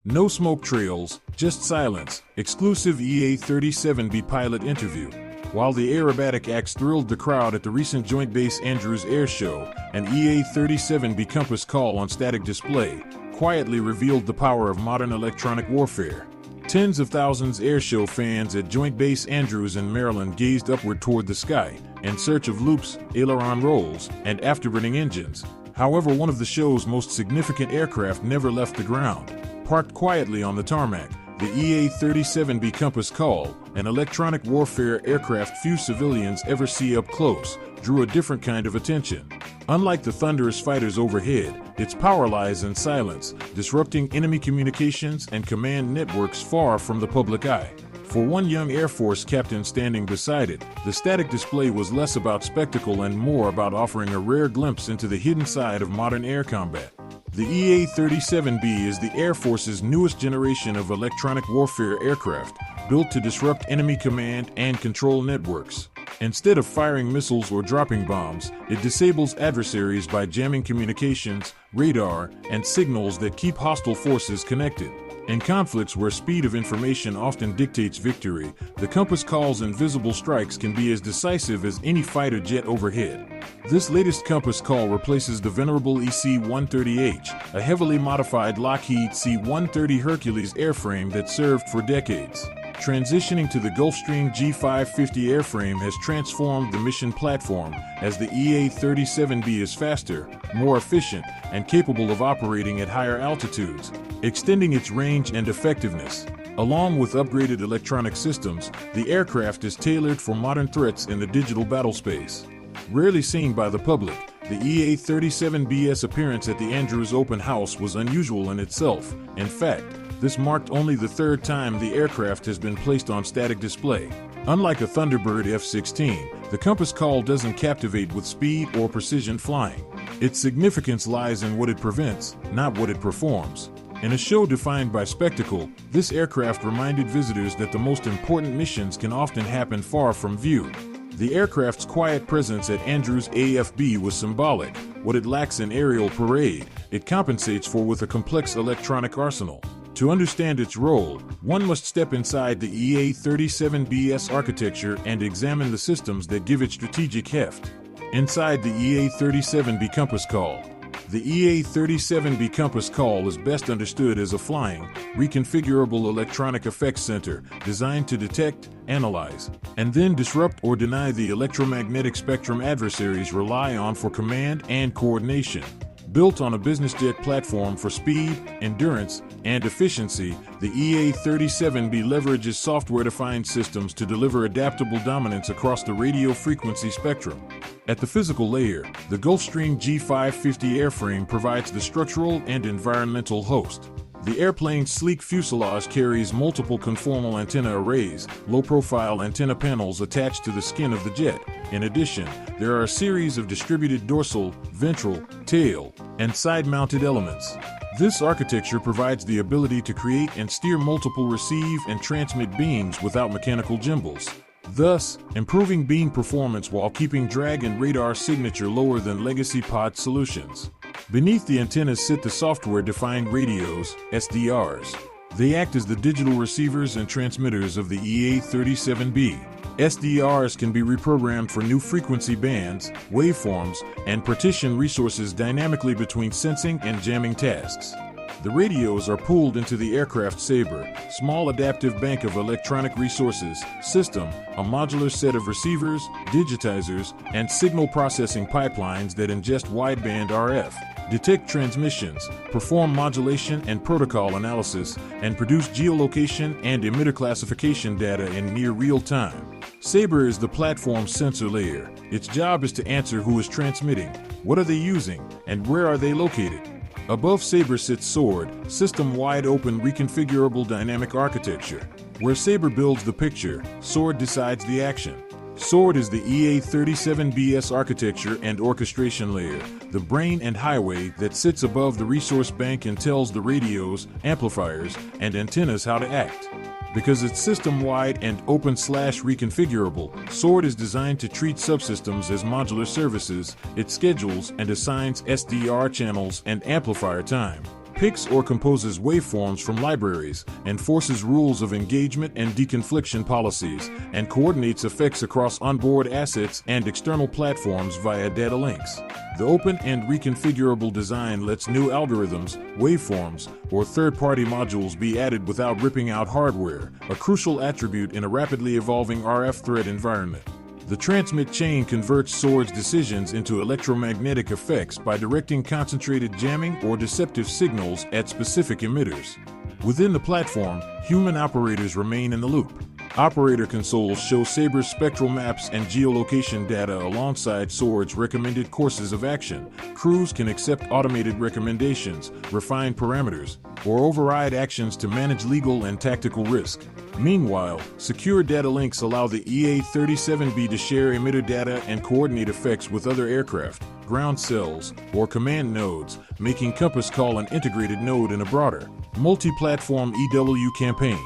No smoke trails, just silence. Exclusive EA-37B pilot interview. While the aerobatic acts thrilled the crowd at the recent Joint Base Andrews Air Show, an EA-37B Compass Call on static display quietly revealed the power of modern electronic warfare. Tens of thousands airshow fans at Joint Base Andrews in Maryland gazed upward toward the sky in search of loops, aileron rolls, and afterburning engines. However, one of the show's most significant aircraft never left the ground. Parked quietly on the tarmac, the EA-37B Compass Call, an electronic warfare aircraft few civilians ever see up close, drew a different kind of attention. Unlike the thunderous fighters overhead, its paralyze and silence, disrupting enemy communications and command networks far from the public eye. For one young Air Force captain standing beside it, the static display was less about spectacle and more about offering a rare glimpse into the hidden side of modern air combat. The EA-37B is the Air Force's newest generation of electronic warfare aircraft, built to disrupt enemy command and control networks. Instead of firing missiles or dropping bombs, it disables adversaries by jamming communications, radar, and signals that keep hostile forces connected. In conflicts where speed of information often dictates victory, the Compass Call's invisible strikes can be as decisive as any fighter jet overhead. This latest Compass Call replaces the venerable EC-130H, a heavily modified Lockheed C-130 Hercules airframe that served for decades. Transitioning to the Gulfstream G550 airframe has transformed the mission platform, as the EA-37B is faster, more efficient, and capable of operating at higher altitudes, extending its range and effectiveness. Along with upgraded electronic systems, the aircraft is tailored for modern threats in the digital battlespace. Rarely seen by the public, the EA-37B's appearance at the Andrews Open House was unusual in itself. In fact, this marked only the third time the aircraft has been placed on static display. Unlike a Thunderbird F-16, the Compass Call doesn't captivate with speed or precision flying. Its significance lies in what it prevents, not what it performs. In a show defined by spectacle, this aircraft reminded visitors that the most important missions can often happen far from view. The aircraft's quiet presence at Andrews AFB was symbolic. What it lacks in aerial parade, it compensates for with a complex electronic arsenal. To understand its role, one must step inside the EA-37B's architecture and examine the systems that give it strategic heft. Inside the EA-37B Compass Call. The EA-37B Compass Call is best understood as a flying, reconfigurable electronic effects center designed to detect, analyze, and then disrupt or deny the electromagnetic spectrum adversaries rely on for command and coordination. Built on a business jet platform for speed, endurance, and efficiency, the EA-37B leverages software-defined systems to deliver adaptable dominance across the radio frequency spectrum. At the physical layer, the Gulfstream G550 airframe provides the structural and environmental host. The airplane's sleek fuselage carries multiple conformal antenna arrays, low-profile antenna panels attached to the skin of the jet. In addition, there are a series of distributed dorsal, ventral, tail, and side-mounted elements. This architecture provides the ability to create and steer multiple receive and transmit beams without mechanical gimbals, thus improving beam performance while keeping drag and radar signature lower than legacy pod solutions. Beneath the antennas sit the software-defined radios, SDRs. They act as the digital receivers and transmitters of the EA-37B. SDRs can be reprogrammed for new frequency bands, waveforms, and partition resources dynamically between sensing and jamming tasks. The radios are pooled into the aircraft Saber, small adaptive bank of electronic resources, system, a modular set of receivers, digitizers, and signal processing pipelines that ingest wideband RF, detect transmissions, perform modulation and protocol analysis, and produce geolocation and emitter classification data in near real time. Saber is the platform's sensor layer. Its job is to answer who is transmitting, what are they using, and where are they located. Above Saber sits Sword, system-wide open reconfigurable dynamic architecture. Where Saber builds the picture, Sword decides the action. Sword is the EA-37B's architecture and orchestration layer, the brain and highway that sits above the resource bank and tells the radios, amplifiers, and antennas how to act. Because it's system-wide and open/reconfigurable, Sword is designed to treat subsystems as modular services. It schedules and assigns SDR channels and amplifier time, picks or composes waveforms from libraries, enforces rules of engagement and deconfliction policies, and coordinates effects across onboard assets and external platforms via data links. The open and reconfigurable design lets new algorithms, waveforms, or third-party modules be added without ripping out hardware, a crucial attribute in a rapidly evolving RF threat environment. The transmit chain converts Sword's decisions into electromagnetic effects by directing concentrated jamming or deceptive signals at specific emitters. Within the platform, human operators remain in the loop. Operator consoles show Saber's spectral maps and geolocation data alongside Sword's recommended courses of action. Crews can accept automated recommendations, refine parameters, or override actions to manage legal and tactical risk. Meanwhile, secure data links allow the EA-37B to share emitter data and coordinate effects with other aircraft, ground cells, or command nodes, making Compass Call an integrated node in a broader, multi-platform EW campaign.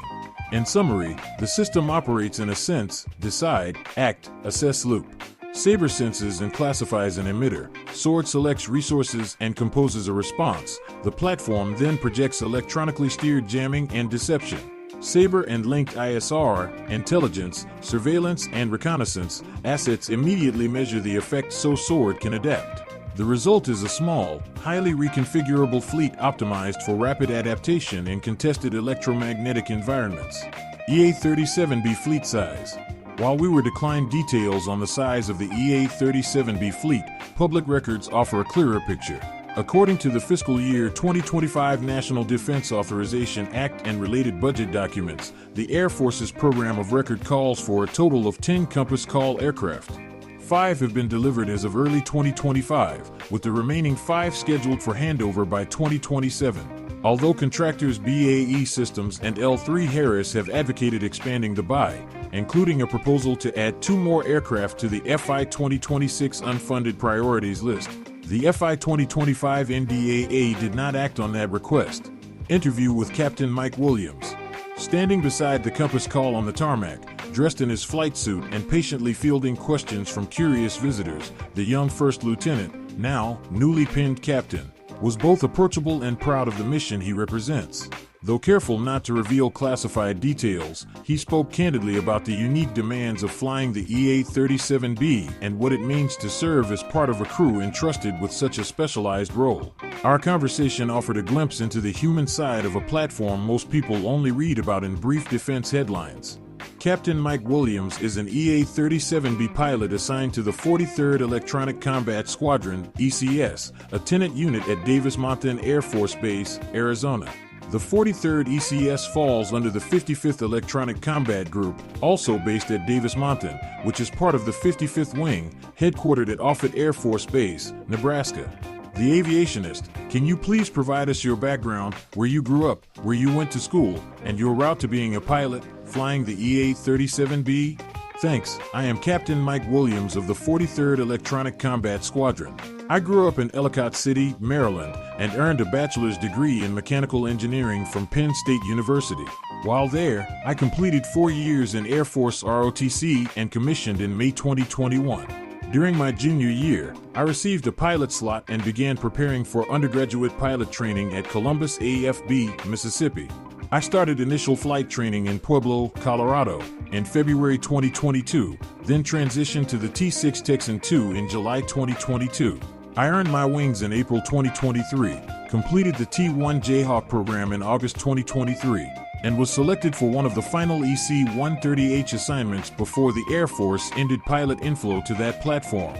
In summary, the system operates in a sense, decide, act, assess loop. Saber senses and classifies an emitter, Sword selects resources and composes a response. The platform then projects electronically steered jamming and deception. Saber and linked ISR, intelligence, surveillance, and reconnaissance assets immediately measure the effect so Sword can adapt. The result is a small, highly reconfigurable fleet optimized for rapid adaptation in contested electromagnetic environments. EA-37B fleet size. While we were declined details on the size of the EA-37B fleet, public records offer a clearer picture. According to the fiscal year 2025 National Defense Authorization Act and related budget documents, the Air Force's program of record calls for a total of 10 Compass Call aircraft. 5 have been delivered as of early 2025, with the remaining 5 scheduled for handover by 2027. Although contractors BAE Systems and L3 Harris have advocated expanding the buy, including a proposal to add 2 more aircraft to the FY 2026 unfunded priorities list, the FY 2025 NDAA did not act on that request. Interview with Captain Mike Williams. Standing beside the Compass Call on the tarmac, dressed in his flight suit and patiently fielding questions from curious visitors, the young first lieutenant, now newly pinned captain, was both approachable and proud of the mission he represents. Though careful not to reveal classified details, he spoke candidly about the unique demands of flying the EA-37B and what it means to serve as part of a crew entrusted with such a specialized role. Our conversation offered a glimpse into the human side of a platform most people only read about in brief defense headlines. Captain Mike Williams is an EA-37B pilot assigned to the 43rd Electronic Combat Squadron, ECS, a tenant unit at Davis-Monthan Air Force Base, Arizona. The 43rd ECS falls under the 55th Electronic Combat Group, also based at Davis-Monthan, which is part of the 55th Wing, headquartered at Offutt Air Force Base, Nebraska. The aviationist, can you please provide us your background, where you grew up, where you went to school, and your route to being a pilot, flying the EA-37B? Thanks, I am Captain Mike Williams of the 43rd Electronic Combat Squadron. I grew up in Ellicott City, Maryland, and earned a bachelor's degree in mechanical engineering from Penn State University. While there, I completed 4 years in Air Force ROTC and commissioned in May 2021. During my junior year, I received a pilot slot and began preparing for undergraduate pilot training at Columbus AFB, Mississippi. I started initial flight training in Pueblo, Colorado, in February 2022, then transitioned to the T-6 Texan II in July 2022. I earned my wings in April 2023, completed the T-1 Jayhawk program in August 2023, and was selected for one of the final EC-130H assignments before the Air Force ended pilot inflow to that platform.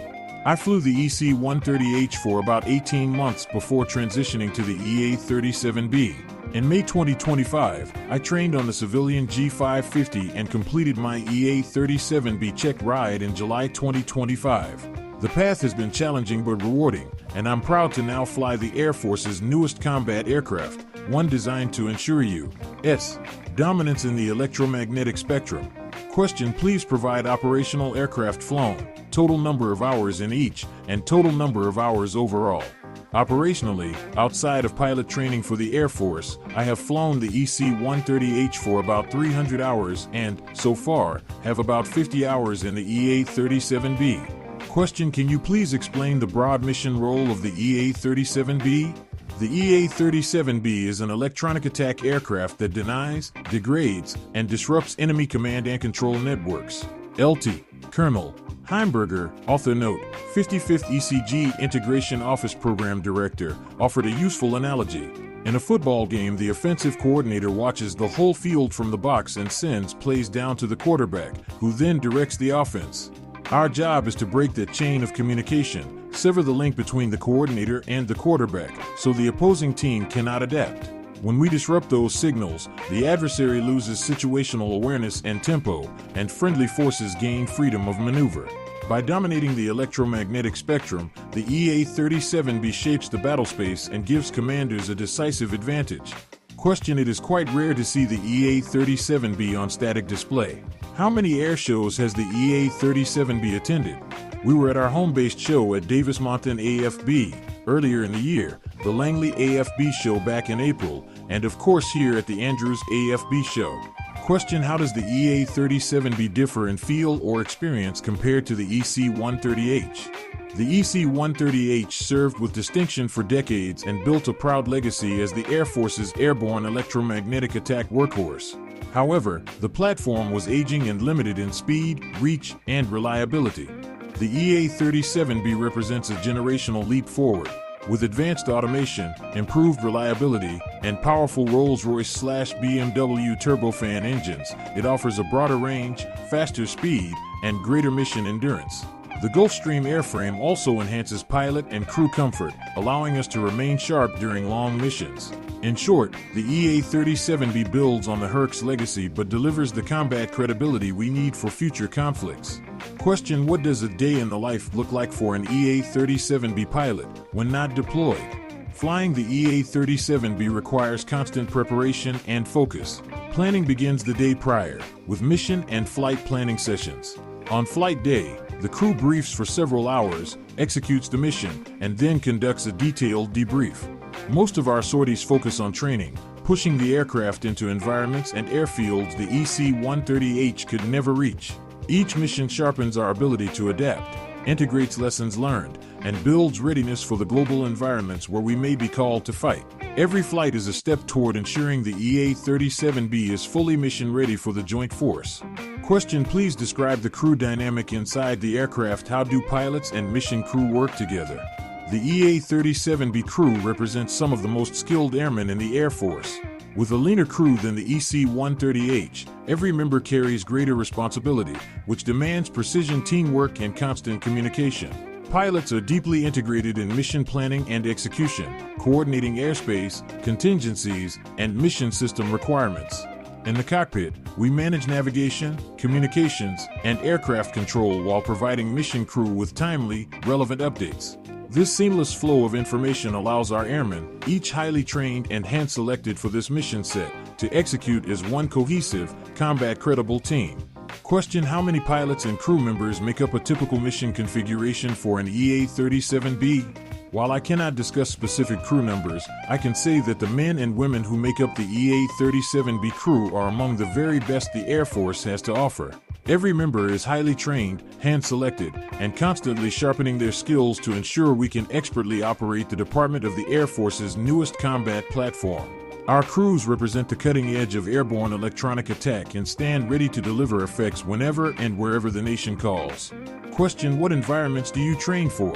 I flew the EC-130H for about 18 months before transitioning to the EA-37B. In May 2025, I trained on the civilian G550 and completed my EA-37B check ride in July 2025. The path has been challenging but rewarding, and I'm proud to now fly the Air Force's newest combat aircraft, one designed to ensure U.S. dominance in the electromagnetic spectrum. Question: please provide operational aircraft flown, total number of hours in each, and total number of hours overall. Operationally, outside of pilot training for the Air Force, I have flown the EC-130H for about 300 hours and, so far, have about 50 hours in the EA-37B. Question: can you please explain the broad mission role of the EA-37B? The EA-37B is an electronic attack aircraft that denies, degrades, and disrupts enemy command and control networks. LT, Colonel Heimberger, author note, 55th ECG Integration Office Program Director, offered a useful analogy. In a football game, the offensive coordinator watches the whole field from the box and sends plays down to the quarterback, who then directs the offense. Our job is to break the chain of communication, sever the link between the coordinator and the quarterback, so the opposing team cannot adapt. When we disrupt those signals, the adversary loses situational awareness and tempo, and friendly forces gain freedom of maneuver. By dominating the electromagnetic spectrum, the EA-37B shapes the battlespace and gives commanders a decisive advantage. Question: It is quite rare to see the EA-37B on static display. How many air shows has the EA-37B attended? We were at our home-based show at Davis-Monthan AFB earlier in the year, the Langley AFB show back in April, and of course here at the Andrews AFB show. Question: How does the EA-37B differ in feel or experience compared to the EC-130H? The EC-130H served with distinction for decades and built a proud legacy as the Air Force's airborne electromagnetic attack workhorse. However, the platform was aging and limited in speed, reach, and reliability. The EA-37B represents a generational leap forward. With advanced automation, improved reliability, and powerful Rolls-Royce/BMW turbofan engines, it offers a broader range, faster speed, and greater mission endurance. The Gulfstream airframe also enhances pilot and crew comfort, allowing us to remain sharp during long missions. In short, the EA-37B builds on the Herc's legacy but delivers the combat credibility we need for future conflicts. Question: What does a day in the life look like for an EA-37B pilot when not deployed? Flying the EA-37B requires constant preparation and focus. Planning begins the day prior, with mission and flight planning sessions. On flight day, the crew briefs for several hours, executes the mission, and then conducts a detailed debrief. Most of our sorties focus on training, pushing the aircraft into environments and airfields the EC-130H could never reach. Each mission sharpens our ability to adapt, integrates lessons learned, and builds readiness for the global environments where we may be called to fight. Every flight is a step toward ensuring the EA-37B is fully mission-ready for the joint force. Question: Please describe the crew dynamic inside the aircraft. How do pilots and mission crew work together? The EA-37B crew represents some of the most skilled airmen in the Air Force. With a leaner crew than the EC-130H, every member carries greater responsibility, which demands precision teamwork and constant communication. Pilots are deeply integrated in mission planning and execution, coordinating airspace, contingencies, and mission system requirements. In the cockpit, we manage navigation, communications, and aircraft control while providing mission crew with timely, relevant updates. This seamless flow of information allows our airmen, each highly trained and hand-selected for this mission set, to execute as one cohesive, combat-credible team. Question: How many pilots and crew members make up a typical mission configuration for an EA-37B? While I cannot discuss specific crew numbers, I can say that the men and women who make up the EA-37B crew are among the very best the Air Force has to offer. Every member is highly trained, hand-selected, and constantly sharpening their skills to ensure we can expertly operate the Department of the Air Force's newest combat platform. Our crews represent the cutting edge of airborne electronic attack and stand ready to deliver effects whenever and wherever the nation calls. Question: What environments do you train for?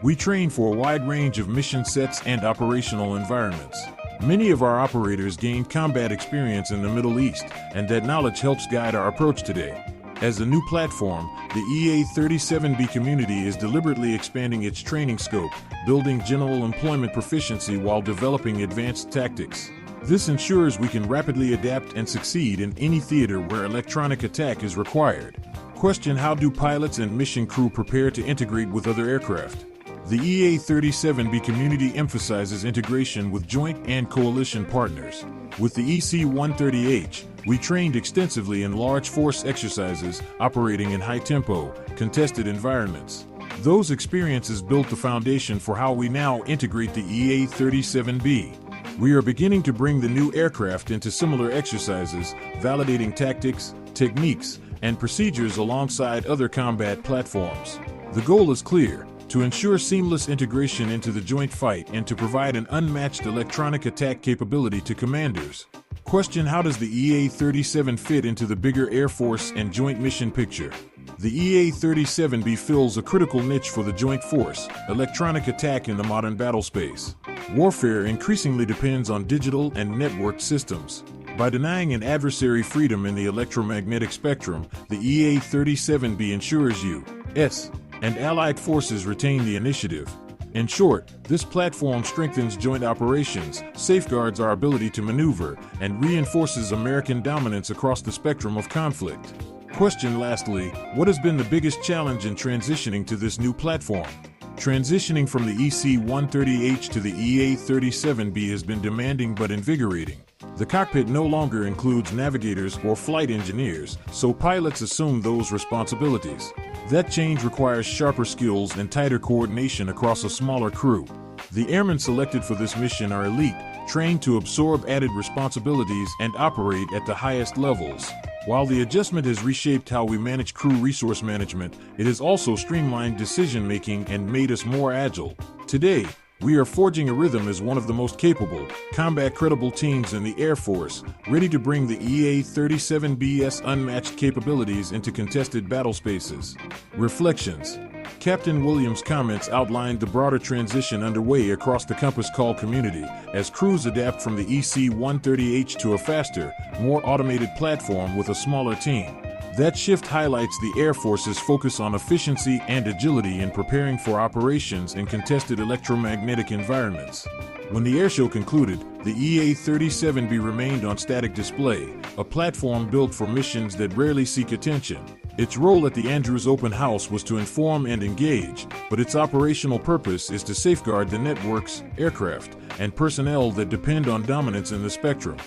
We train for a wide range of mission sets and operational environments. Many of our operators gained combat experience in the Middle East, and that knowledge helps guide our approach today. As a new platform, the EA-37B community is deliberately expanding its training scope, building general employment proficiency while developing advanced tactics. This ensures we can rapidly adapt and succeed in any theater where electronic attack is required. Question: How do pilots and mission crew prepare to integrate with other aircraft? The EA-37B community emphasizes integration with joint and coalition partners. With the EC-130H, we trained extensively in large force exercises, operating in high-tempo, contested environments. Those experiences built the foundation for how we now integrate the EA-37B. We are beginning to bring the new aircraft into similar exercises, validating tactics, techniques, and procedures alongside other combat platforms. The goal is clear: to ensure seamless integration into the joint fight and to provide an unmatched electronic attack capability to commanders. Question: how does the EA-37 fit into the bigger Air Force and joint mission picture? The EA-37B fills a critical niche for the joint force, electronic attack in the modern battlespace. Warfare increasingly depends on digital and networked systems. By denying an adversary freedom in the electromagnetic spectrum, the EA-37B ensures U.S. and allied forces retain the initiative. In short, this platform strengthens joint operations, safeguards our ability to maneuver, and reinforces American dominance across the spectrum of conflict. Question: lastly, what has been the biggest challenge in transitioning to this new platform? Transitioning from the EC-130H to the EA-37B has been demanding but invigorating. The cockpit no longer includes navigators or flight engineers, so pilots assume those responsibilities. That change requires sharper skills and tighter coordination across a smaller crew. The airmen selected for this mission are elite, trained to absorb added responsibilities and operate at the highest levels. While the adjustment has reshaped how we manage crew resource management, it has also streamlined decision-making and made us more agile. Today, we are forging a rhythm as one of the most capable, combat-credible teams in the Air Force, ready to bring the EA-37B's unmatched capabilities into contested battle spaces. Reflections: Captain Williams' comments outlined the broader transition underway across the Compass Call community as crews adapt from the EC-130H to a faster, more automated platform with a smaller team. That shift highlights the Air Force's focus on efficiency and agility in preparing for operations in contested electromagnetic environments. When the airshow concluded, the EA-37B remained on static display, a platform built for missions that rarely seek attention. Its role at the Andrews Open House was to inform and engage, but its operational purpose is to safeguard the networks, aircraft, and personnel that depend on dominance in the spectrum.